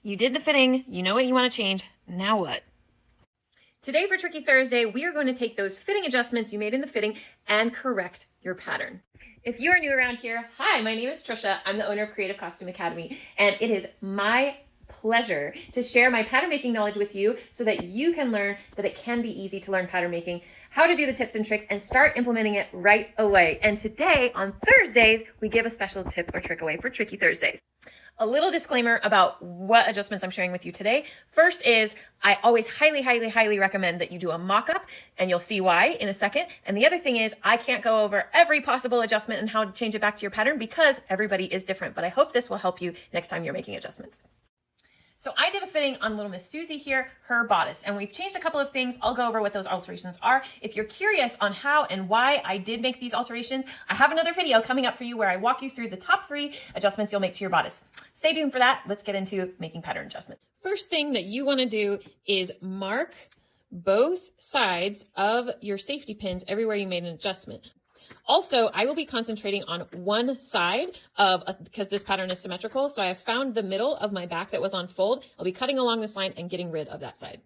You did the fitting, you know what you want to change, now what? Today for Tricky Thursday, we are going to take those fitting adjustments you made in the fitting and correct your pattern. If you are new around here, hi, my name is Trisha. I'm the owner of Creative Costume Academy, and it is my pleasure to share my pattern making knowledge with you so that you can learn that it can be easy to learn pattern making, how to do the tips and tricks, and start implementing it right away. And today, on Thursdays, we give a special tip or trick away for Tricky Thursdays. A little disclaimer about what adjustments I'm sharing with you today. First is I always highly recommend that you do a mock-up, and you'll see why in a second. And the other thing is I can't go over every possible adjustment and how to change it back to your pattern because everybody is different. But I hope this will help you next time you're making adjustments. So I did a fitting on little Miss Susie here, her bodice, and we've changed a couple of things. I'll go over what those alterations are. If you're curious on how and why I did make these alterations, I have another video coming up for you where I walk you through the top 3 adjustments you'll make to your bodice. Stay tuned for that. Let's get into making pattern adjustment. First thing that you want to do is mark both sides of your safety pins everywhere you made an adjustment. Also, I will be concentrating on one side because this pattern is symmetrical. So I have found the middle of my back that was on fold. I'll be cutting along this line and getting rid of that side.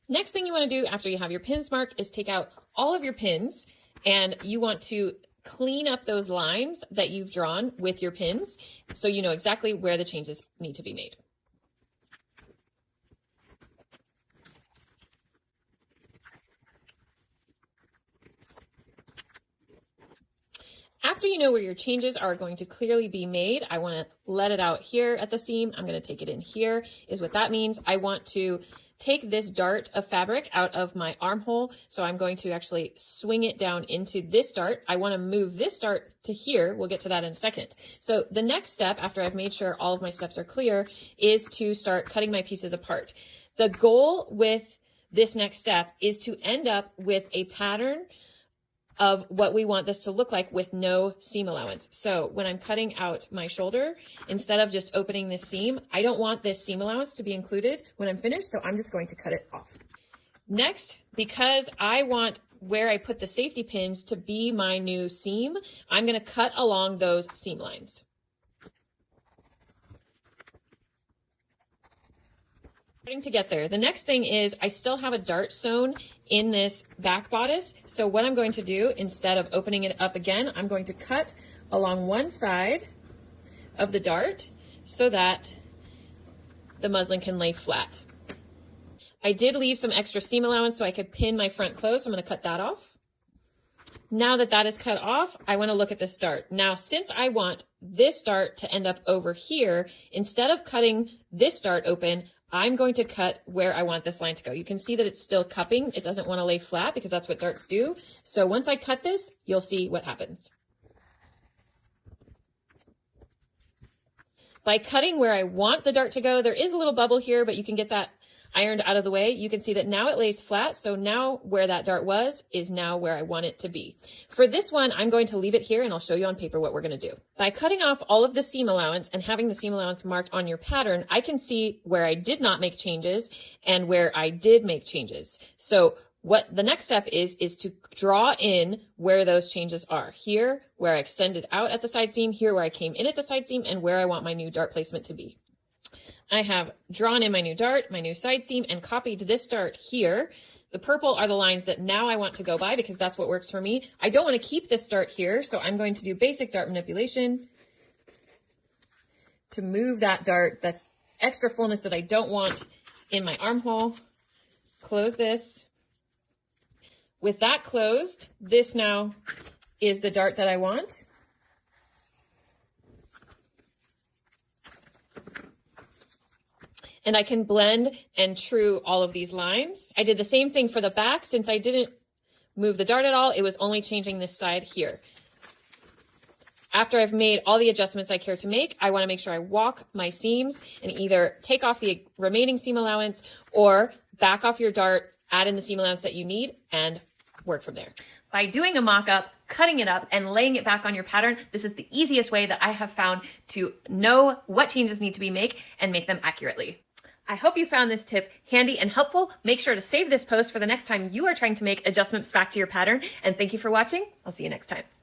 Next thing you want to do after you have your pins marked is take out all of your pins, and you want to clean up those lines that you've drawn with your pins so you know exactly where the changes need to be made. After you know where your changes are going to clearly be made, I want to let it out here at the seam. I'm going to take it in here is what that means. I want to take this dart of fabric out of my armhole. So I'm going to actually swing it down into this dart. I want to move this dart to here. We'll get to that in a second. So the next step, after I've made sure all of my steps are clear, is to start cutting my pieces apart. The goal with this next step is to end up with a pattern of what we want this to look like with no seam allowance. So when I'm cutting out my shoulder, instead of just opening this seam, I don't want this seam allowance to be included when I'm finished, so I'm just going to cut it off. Next, because I want where I put the safety pins to be my new seam, I'm going to cut along those seam lines. Starting to get there. The next thing is I still have a dart sewn in this back bodice. So what I'm going to do, instead of opening it up again, I'm going to cut along one side of the dart so that the muslin can lay flat. I did leave some extra seam allowance so I could pin my front closed. So I'm going to cut that off. Now that that is cut off, I want to look at this dart. Now, since I want this dart to end up over here, instead of cutting this dart open, I'm going to cut where I want this line to go. You can see that it's still cupping. It doesn't want to lay flat because that's what darts do. So once I cut this, you'll see what happens. By cutting where I want the dart to go, there is a little bubble here, but you can get that ironed out of the way. You can see that now it lays flat. So now where that dart was is now where I want it to be. For this one, I'm going to leave it here and I'll show you on paper what we're going to do. By cutting off all of the seam allowance and having the seam allowance marked on your pattern, I can see where I did not make changes and where I did make changes. So what the next step is to draw in where those changes are. Here, where I extended out at the side seam, here where I came in at the side seam, and where I want my new dart placement to be. I have drawn in my new dart, my new side seam, and copied this dart here. The purple are the lines that now I want to go by because that's what works for me. I don't want to keep this dart here, so I'm going to do basic dart manipulation to move that dart, that's extra fullness that I don't want in my armhole. Close this. With that closed, this now is the dart that I want. And I can blend and true all of these lines. I did the same thing for the back. Since I didn't move the dart at all, it was only changing this side here. After I've made all the adjustments I care to make, I want to make sure I walk my seams and either take off the remaining seam allowance or back off your dart, add in the seam allowance that you need, and work from there. By doing a mock-up, cutting it up, and laying it back on your pattern, this is the easiest way that I have found to know what changes need to be made and make them accurately. I hope you found this tip handy and helpful. Make sure to save this post for the next time you are trying to make adjustments back to your pattern. And thank you for watching. I'll see you next time.